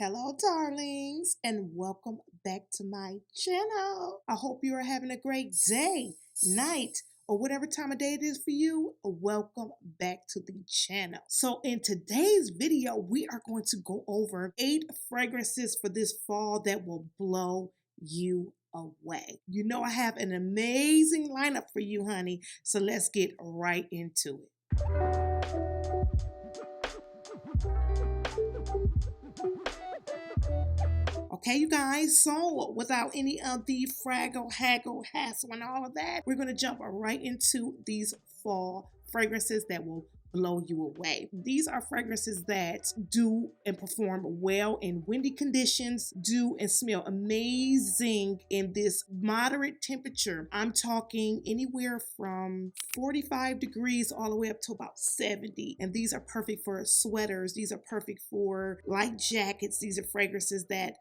Hello, darlings, and welcome back to my channel. I hope you are having a great day, night, or whatever time of day it is for you. Welcome back to the channel. So in today's video, we are going to go over 8 fragrances for this fall that will blow you away. You know I have an amazing lineup for you, honey. So let's get right into it. Okay, you guys, so without any of the fraggle, haggle, hassle, and all of that, we're going to jump right into these fall fragrances that will blow you away. These are fragrances that do and perform well in windy conditions, do and smell amazing in this moderate temperature. I'm talking anywhere from 45 degrees all the way up to about 70. And these are perfect for sweaters. These are perfect for light jackets. These are fragrances that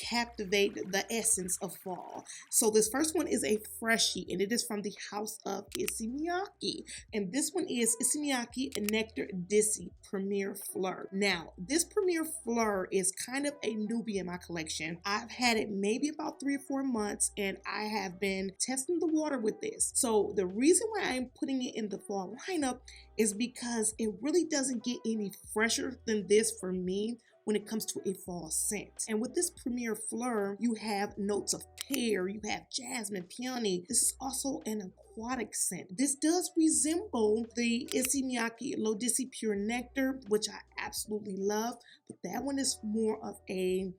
captivate the essence of fall. So this first one is a freshie, and it is from the house of Issey Miyake, and this one is Issey Miyake Nectar Dissy Premier Fleur. Now this Premier Fleur is kind of a newbie in my collection. I've had it maybe about 3 or 4 months, and I have been testing the water with this. So the reason why I'm putting it in the fall lineup is because it really doesn't get any fresher than this for me when it comes to a fall scent. And with this Premier Fleur, you have notes of pear, you have jasmine, peony. This is also an aquatic scent. This does resemble the Issey Miyake L'Eau d'Issy Pure Nectar, which I absolutely love, but that one is more of a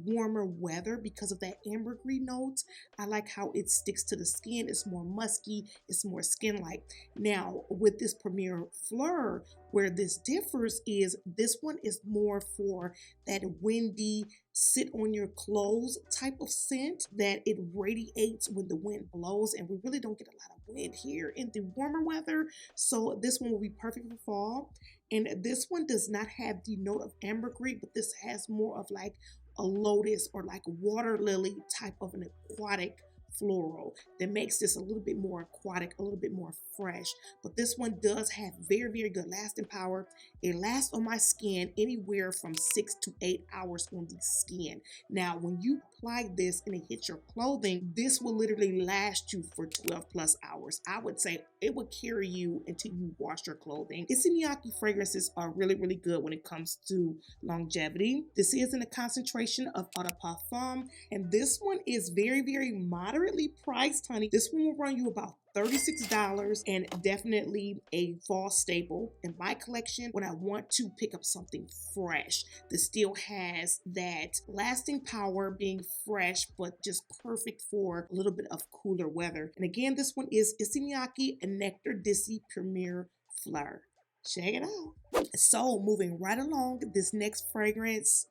warmer weather because of that ambergris note. I like how it sticks to the skin. It's more musky, it's more skin-like. Now with this Premier Fleur, where this differs is this one is more for that windy, sit on your clothes type of scent that it radiates when the wind blows, and we really don't get a lot of wind here in the warmer weather, so this one will be perfect for fall. And this one does not have the note of ambergris, but this has more of like a lotus or like water lily type of an aquatic floral that makes this a little bit more aquatic, a little bit more fresh. But this one does have very good lasting power. It lasts on my skin anywhere from 6 to 8 hours on the skin. Now when you apply this and it hits your clothing, this will literally last you for 12 plus hours. I would say it would carry you until you wash your clothing. Issey Miyake fragrances are really good when it comes to longevity. This is in a concentration of eau de parfum, and this one is very moderately priced, honey. This one will run you about $36 and definitely a fall staple in my collection when I want to pick up something fresh that still has that lasting power, being fresh but just perfect for a little bit of cooler weather. And again, this one is Issey Miyake Nectar Dissy Premier Fleur. Check it out. So moving right along, this next fragrance,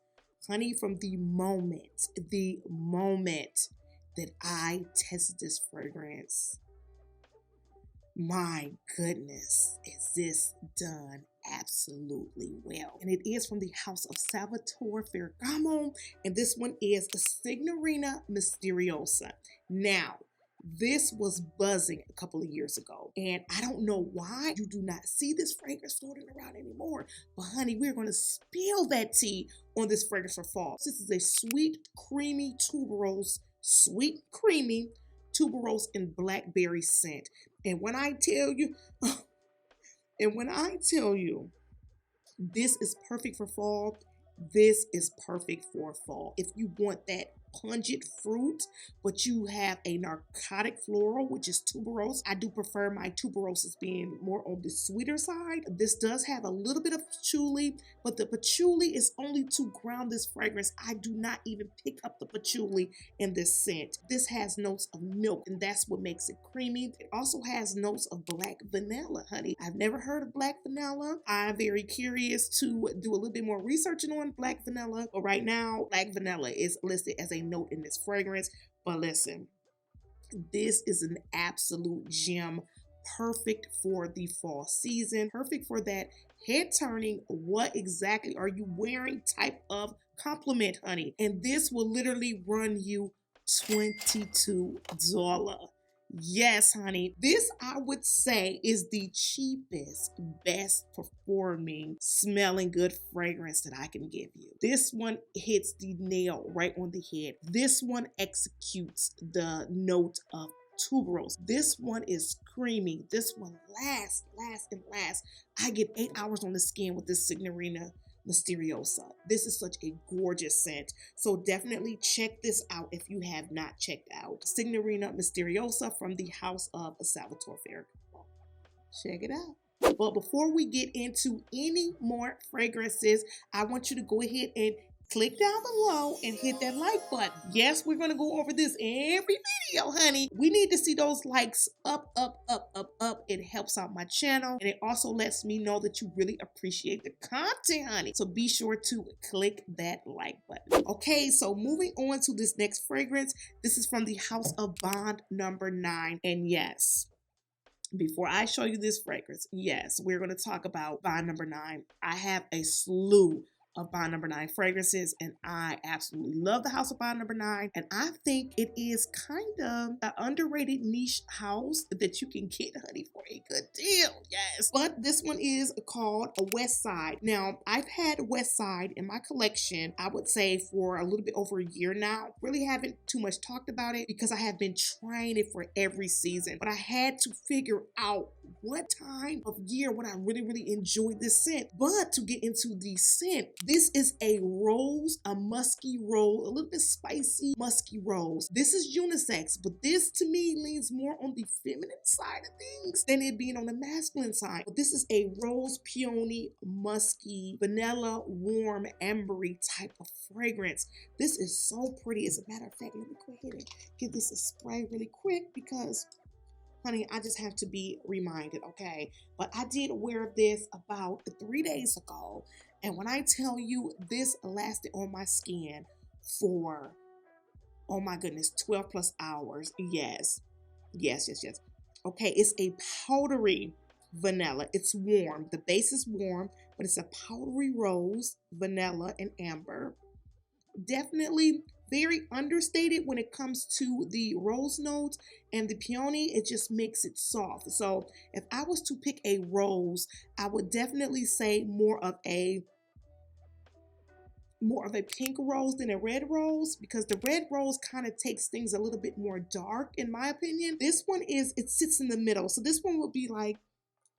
honey, from the moment that I tested this fragrance, my goodness, is this done absolutely well. And it is from the house of Salvatore Ferragamo, and this one is a Signorina Misteriosa. Now this was buzzing a couple of years ago, and I don't know why you do not see this fragrance floating around anymore, but honey, we're going to spill that tea on this fragrance for fall. This is a sweet creamy tuberose and blackberry scent. And when I tell you, this is perfect for fall, this is perfect for fall. If you want that pungent fruit, but you have a narcotic floral, which is tuberose. I do prefer my tuberoses being more on the sweeter side. This does have a little bit of patchouli, but the patchouli is only to ground this fragrance. I do not even pick up the patchouli in this scent. This has notes of milk, and that's what makes it creamy. It also has notes of black vanilla, honey. I've never heard of black vanilla. I'm very curious to do a little bit more researching on black vanilla, but right now black vanilla is listed as a note in this fragrance. But listen, this is an absolute gem, perfect for the fall season, perfect for that head turning, what exactly are you wearing type of compliment, honey. And this will literally run you $22. Yes, honey. This, I would say, is the cheapest, best performing, smelling good fragrance that I can give you. This one hits the nail right on the head. This one executes the note of tuberose. This one is creamy. This one lasts. I get 8 hours on the skin with this Signorina Mysteriosa. This is such a gorgeous scent. So definitely check this out if you have not checked out Signorina Mysteriosa from the house of Salvatore Ferragamo. Check it out. But before we get into any more fragrances, I want you to go ahead and click down below and hit that like button. Yes, we're going to go over this every video, honey. We need to see those likes up, up, up, up, up. It helps out my channel, and it also lets me know that you really appreciate the content, honey. So be sure to click that like button. Okay, so moving on to this next fragrance. This is from the house of Bond number 9. And yes, before I show you this fragrance, yes, we're going to talk about Bond number 9. I have a slew of Bond number 9 fragrances, and I absolutely love the house of Bond number 9, and I think it is kind of an underrated niche house that you can get, honey, for a good deal. Yes, but this one is called a West Side. Now, I've had West Side in my collection, I would say, for a little bit over a year now. Really haven't too much talked about it because I have been trying it for every season, but I had to figure out what time of year would I really enjoy this scent. But to get into the scent, this is a rose, a musky rose, a little bit spicy musky rose. This is unisex, but this to me leans more on the feminine side of things than it being on the masculine side. But this is a rose, peony, musky, vanilla, warm, ambery type of fragrance. This is so pretty. As a matter of fact, let me go ahead and give this a spray really quick because, honey, I just have to be reminded, okay? But I did wear this about 3 days ago. And when I tell you this lasted on my skin for, oh my goodness, 12 plus hours. Yes. Okay, it's a powdery vanilla. It's warm. The base is warm, but it's a powdery rose, vanilla, and amber. Definitely very understated when it comes to the rose notes, and the peony, it just makes it soft. So if I was to pick a rose, I would definitely say more of a pink rose than a red rose, because the red rose kind of takes things a little bit more dark in my opinion. This one it sits in the middle. So this one would be like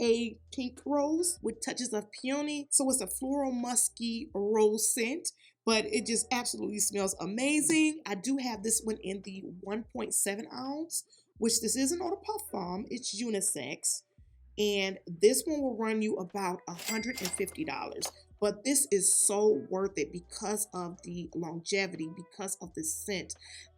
a pink rose with touches of peony. So it's a floral musky rose scent, but it just absolutely smells amazing. I do have this one in the 1.7 ounce, which this isn't eau de parfum, it's unisex. And this one will run you about $150. But this is so worth it because of the longevity, because of the scent,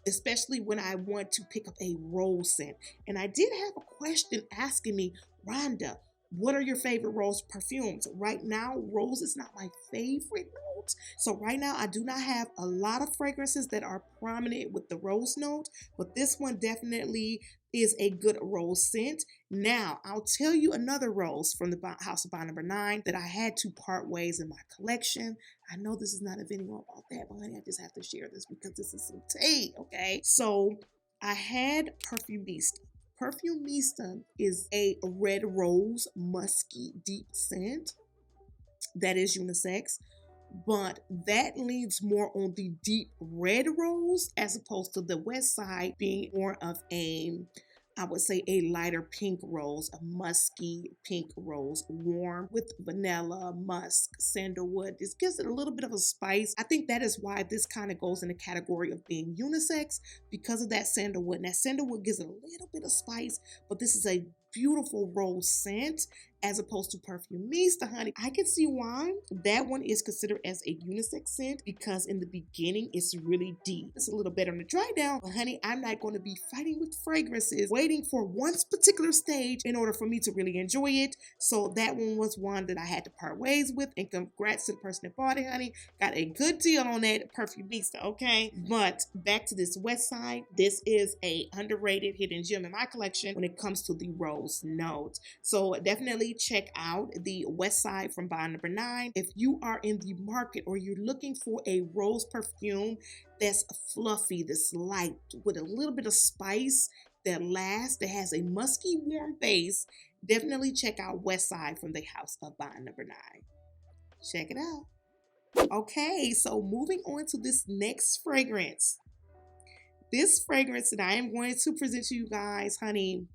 especially when I want to pick up a rose scent. And I did have a question asking me, Rhonda, what are your favorite rose perfumes? Right now, rose is not my favorite note. So right now, I do not have a lot of fragrances that are prominent with the rose note, but this one definitely is a good rose scent. Now, I'll tell you another rose from the house of Bond number 9 that I had to part ways in my collection. I know this is not a video about that, but honey, I just have to share this because this is some tea, okay? So I had Perfumista. Perfumista is a red rose, musky, deep scent that is unisex, but that leans more on the deep red rose as opposed to the West Side being more of a, I would say, a lighter pink rose, a musky pink rose, warm with vanilla, musk, sandalwood. This gives it a little bit of a spice. I think that is why this kind of goes in the category of being unisex, because of that sandalwood. And that sandalwood gives it a little bit of spice, but this is a beautiful rose scent as opposed to Perfumista, honey. I can see why that one is considered as a unisex scent, because in the beginning it's really deep. It's a little better on the dry down, but honey, I'm not going to be fighting with fragrances, waiting for one particular stage in order for me to really enjoy it. So that one was one that I had to part ways with, and congrats to the person that bought it, honey. Got a good deal on that Perfumista, okay? But back to this West Side. This is a underrated hidden gem in my collection when it comes to the rose note. So definitely check out the West Side from Bond number 9 if you are in the market or you're looking for a rose perfume that's fluffy, that's light with a little bit of spice that lasts, that has a musky, warm base, definitely check out West Side from the House of Bond number 9. Check it out. Okay, so moving on to this next fragrance. This fragrance that I am going to present to you guys, honey,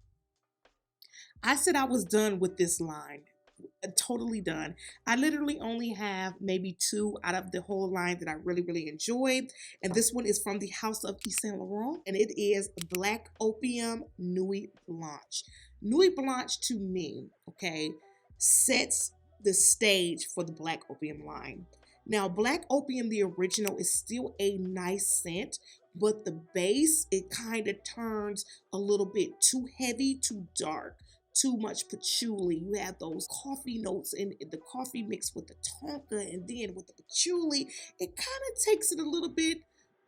I said I was done with this line. Totally done. I literally only have maybe 2 out of the whole line that I really, really enjoyed. And this one is from the House of Saint Laurent, and it is Black Opium Nuit Blanche. Nuit Blanche to me, okay, sets the stage for the Black Opium line. Now, Black Opium, the original, is still a nice scent, but the base, it kind of turns a little bit too heavy, too dark, too much patchouli. You have those coffee notes in the coffee mixed with the tonka and then with the patchouli. It kind of takes it a little bit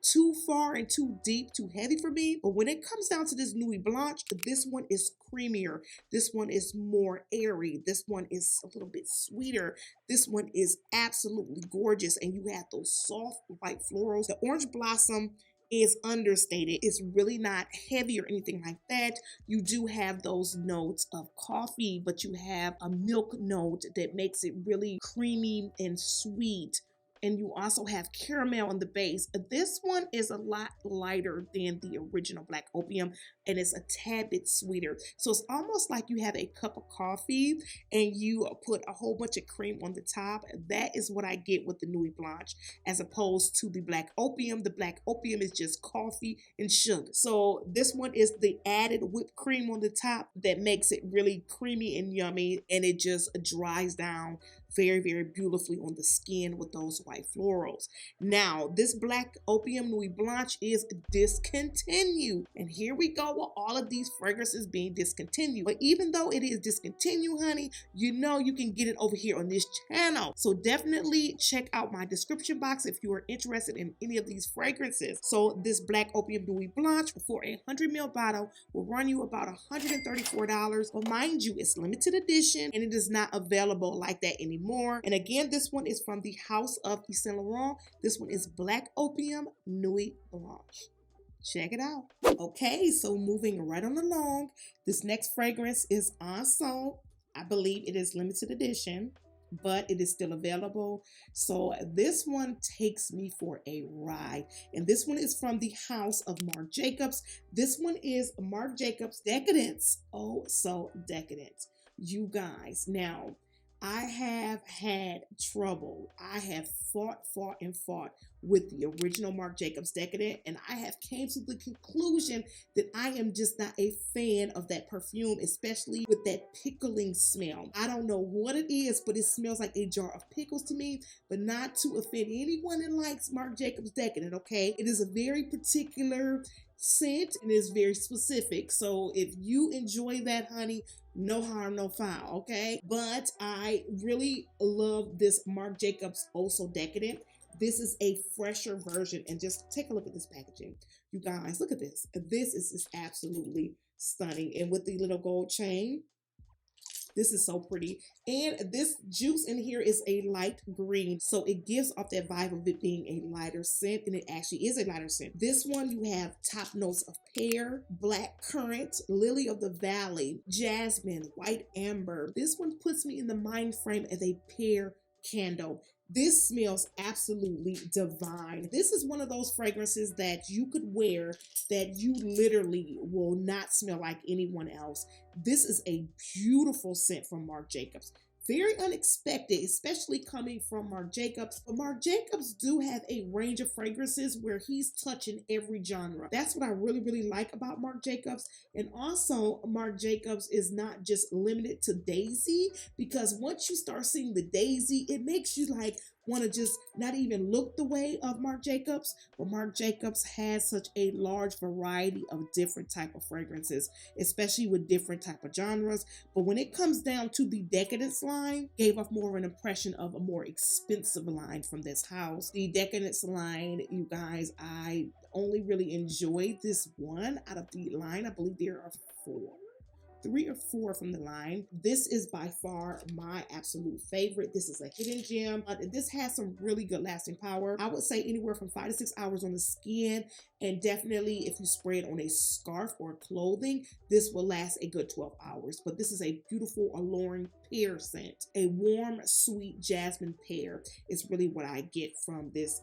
too far and too deep, too heavy for me. But when it comes down to this Nuit Blanche, this one is creamier. This one is more airy. This one is a little bit sweeter. This one is absolutely gorgeous. And you have those soft white florals. The orange blossom is understated. It's really not heavy or anything like that. You do have those notes of coffee, but you have a milk note that makes it really creamy and sweet. And you also have caramel on the base. This one is a lot lighter than the original Black Opium, and it's a tad bit sweeter. So it's almost like you have a cup of coffee and you put a whole bunch of cream on the top. That is what I get with the Nuit Blanche, as opposed to the Black Opium. The Black Opium is just coffee and sugar. So this one is the added whipped cream on the top that makes it really creamy and yummy, and it just dries down very, very beautifully on the skin with those white florals. Now, this Black Opium Nuit Blanche is discontinued. And here we go with all of these fragrances being discontinued. But even though it is discontinued, honey, you know you can get it over here on this channel. So definitely check out my description box if you are interested in any of these fragrances. So this Black Opium Nuit Blanche for a 100ml bottle will run you about $134. But mind you, it's limited edition and it is not available like that anymore. And again, this one is from the House of Saint Laurent. This one is Black Opium Nuit Blanche. Check it out. Okay, so moving right on along, this next fragrance is Ensemble. I believe it is limited edition, but it is still available. So this one takes me for a ride. And this one is from the House of Marc Jacobs. This one is Marc Jacobs Decadence. Oh, so decadent. You guys, now, I have had trouble. I have fought with the original Marc Jacobs Decadent, and I have came to the conclusion that I am just not a fan of that perfume, especially with that pickling smell. I don't know what it is, but it smells like a jar of pickles to me, but not to offend anyone that likes Marc Jacobs Decadent, okay? It is a very particular scent and is very specific. So if you enjoy that, honey, no harm, no foul, okay? But I really love this Marc Jacobs Also Decadent. This is a fresher version, and just take a look at this packaging. You guys, look at this. This is just absolutely stunning. And with the little gold chain, this is so pretty. And this juice in here is a light green, so it gives off that vibe of it being a lighter scent, and it actually is a lighter scent. This one, you have top notes of pear, black currant, lily of the valley, jasmine, white amber. This one puts me in the mind frame of a pear candle. This smells absolutely divine. This is one of those fragrances that you could wear that you literally will not smell like anyone else. This is a beautiful scent from Marc Jacobs. Very unexpected, especially coming from Marc Jacobs. But Marc Jacobs do have a range of fragrances where he's touching every genre. That's what I really, really like about Marc Jacobs. And also, Marc Jacobs is not just limited to Daisy, because once you start seeing the Daisy, it makes you like want to just not even look the way of Marc Jacobs. But Marc Jacobs has such a large variety of different type of fragrances, especially with different type of genres. But when it comes down to the Decadence line, gave off more of an impression of a more expensive line from this house. The Decadence line, you guys, I only really enjoyed this one out of the line. I believe there are 4. 3 or 4 from the line. This is by far my absolute favorite. This is a hidden gem. This has some really good lasting power. I would say anywhere from 5 to 6 hours on the skin, and definitely if you spray it on a scarf or clothing, this will last a good 12 hours. But this is a beautiful, alluring pear scent. A warm, sweet jasmine pear is really what I get from this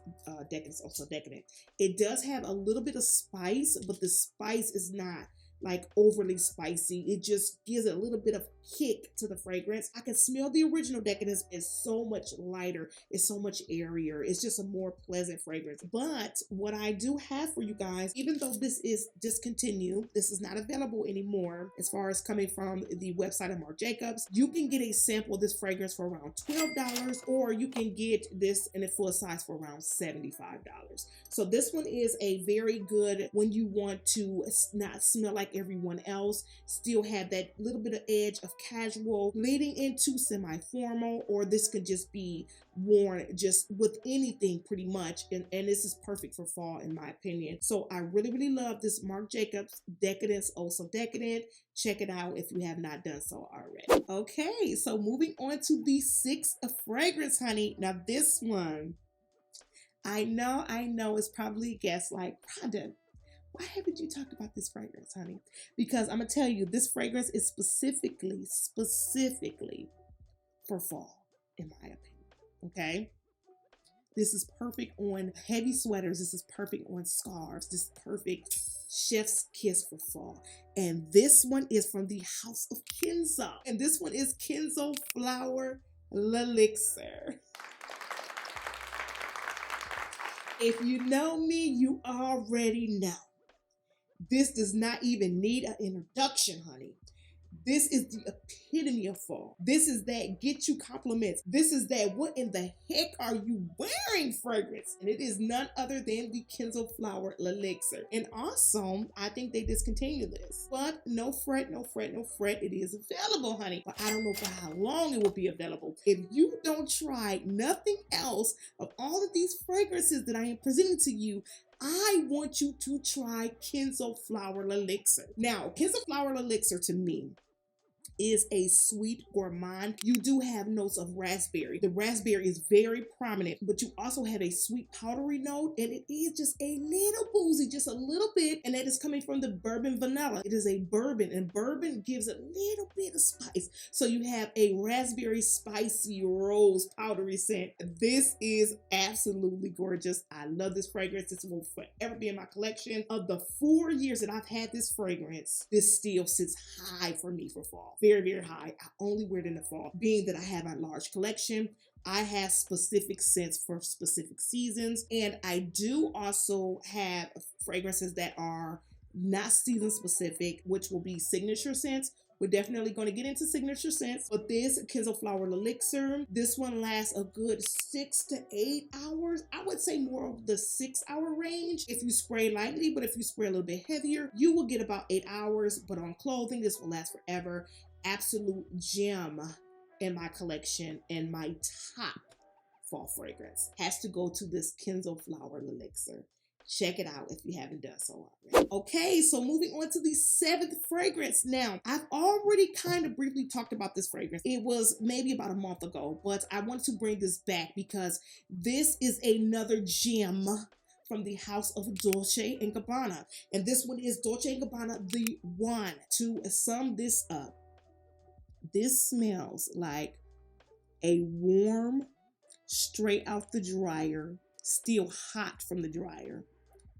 Decadence Also Decadent. It does have a little bit of spice, but the spice is not like overly spicy. It just gives it a little bit of kick to the fragrance. I can smell the original Decadence is so much lighter. It's so much airier. It's just a more pleasant fragrance. But what I do have for you guys, even though this is discontinued, this is not available anymore as far as coming from the website of Marc Jacobs, you can get a sample of this fragrance for around $12, or you can get this in a full size for around $75. So this one is a very good when you want to not smell like everyone else, still have that little bit of edge of casual leading into semi-formal, or this could just be worn just with anything pretty much, and this is perfect for fall in my opinion. So I really love this Marc Jacobs Decadence Also Decadent. Check it out if you have not done so already. Okay, so moving on to the 6th fragrance, honey. Now this one, I know it's probably a guess like, Rhonda, why haven't you talked about this fragrance, honey? Because I'm gonna tell you, this fragrance is specifically for fall, in my opinion, okay? This is perfect on heavy sweaters. This is perfect on scarves. This is perfect chef's kiss for fall. And this one is from the House of Kenzo. And this one is Kenzo Flower L'Elixir. If you know me, you already know. This does not even need an introduction, honey. This is the epitome of fall. This is that get you compliments. This is that what in the heck are you wearing fragrance. And it is none other than the Kenzo Flower L'Elixir. And also, I think they discontinued this. But no fret. It is available, honey. But I don't know for how long it will be available. If you don't try nothing else of all of these fragrances that I am presenting to you, I want you to try Kenzo Flower L'Elixir. Now, Kenzo Flower L'Elixir to me is a sweet gourmand. You do have notes of raspberry. The raspberry is very prominent, but you also have a sweet powdery note, and it is just a little boozy, just a little bit, and that is coming from the bourbon vanilla. It is a bourbon, and bourbon gives a little bit of spice. So you have a raspberry spicy rose powdery scent. This is absolutely gorgeous. I love this fragrance. This will forever be in my collection. Of the 4 years that I've had this fragrance, this still sits high for me for fall. Very high. I only wear it in the fall. Being that I have a large collection, I have specific scents for specific seasons, and I do also have fragrances that are not season specific, which will be signature scents. We're definitely going to get into signature scents, but this Kenzo Flower L'Elixir, this one lasts a good 6 to 8 hours. I would say more of the 6 hour range if you spray lightly, but if you spray a little bit heavier, you will get about 8 hours, but on clothing, this will last forever. Absolute gem in my collection, and my top fall fragrance has to go to this Kenzo Flower L'Elixir. Check it out if you haven't done so already. Okay, so moving on to the 7th fragrance. Now, I've already kind of briefly talked about this fragrance. It was maybe about a month ago, but I wanted to bring this back because this is another gem from the House of Dolce & Gabbana. And this one is Dolce & Gabbana The One. To sum this up, this smells like a warm, straight out the dryer, still hot from the dryer,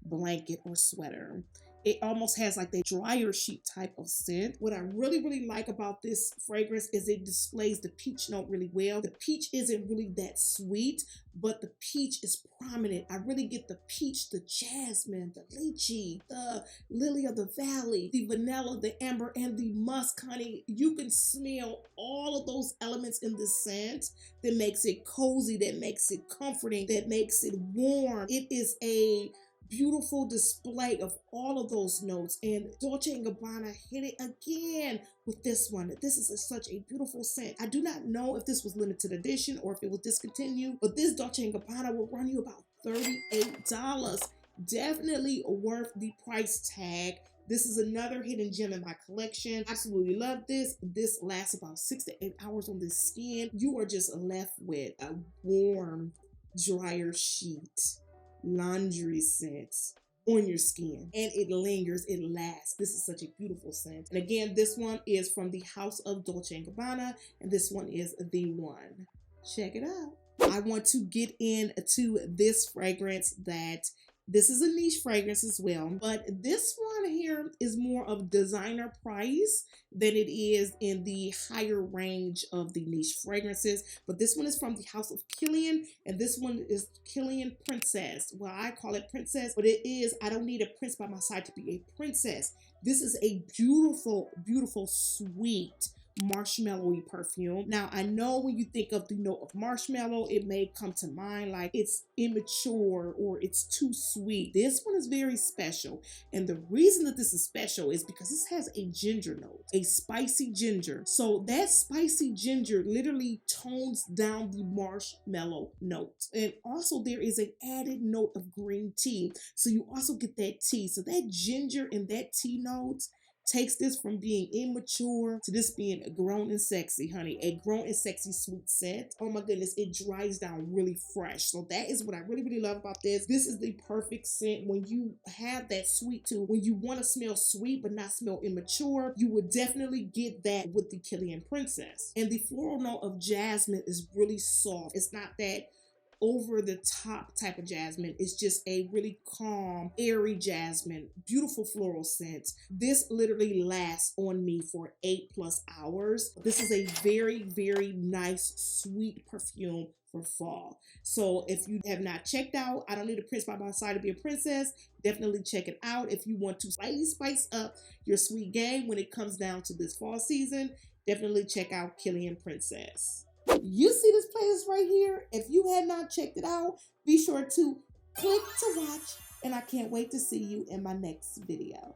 blanket or sweater. It almost has like the dryer sheet type of scent. What I really like about this fragrance is it displays the peach note really well. The peach isn't really that sweet, but the peach is prominent. I really get the peach, the jasmine, the lychee, the lily of the valley, the vanilla, the amber, and the musk, honey. You can smell all of those elements in the scent that makes it cozy, that makes it comforting, that makes it warm. It is a beautiful display of all of those notes, and Dolce & Gabbana hit it again with this one. This is such a beautiful scent. I do not know if this was limited edition or if it was discontinued, but this Dolce & Gabbana will run you about $38. Definitely worth the price tag. This is another hidden gem in my collection. Absolutely love this. This lasts about 6 to 8 hours on the skin. You are just left with a warm dryer sheet, laundry scent on your skin, and it lingers, it lasts. This is such a beautiful scent. And again, this one is from the House of Dolce & Gabbana, and this one is the one. Check it out. I want to get into this fragrance that this is a niche fragrance as well, but this one here is more of designer price than it is in the higher range of the niche fragrances. But this one is from the House of Kilian, and this one is Kilian Princess. Well, I call it Princess, but it is, I don't need a prince by my side to be a princess. This is a beautiful, beautiful, sweet, marshmallowy perfume. Now, I know when you think of the note of marshmallow, it may come to mind like it's immature or it's too sweet. This one is very special. And the reason that this is special is because this has a ginger note, a spicy ginger. So that spicy ginger literally tones down the marshmallow note. And also there is an added note of green tea. So you also get that tea. So that ginger and that tea notes takes this from being immature to this being grown and sexy, honey. A grown and sexy sweet scent. Oh my goodness, it dries down really fresh. So that is what I really, really love about this. This is the perfect scent when you have that sweet tooth. When you want to smell sweet but not smell immature, you would definitely get that with the Kilian Princess. And the floral note of jasmine is really soft. It's not that over the top type of jasmine. It's just a really calm, airy jasmine, beautiful floral scent. This literally lasts on me for 8+ hours. This is a very, very nice, sweet perfume for fall. So if you have not checked out I Don't Need a Prince by My Side to Be a Princess, definitely check it out. If you want to slightly spice up your sweet game when it comes down to this fall season, definitely check out Kilian Princess. You see this playlist right here? If you had not checked it out, be sure to click to watch, and I can't wait to see you in my next video.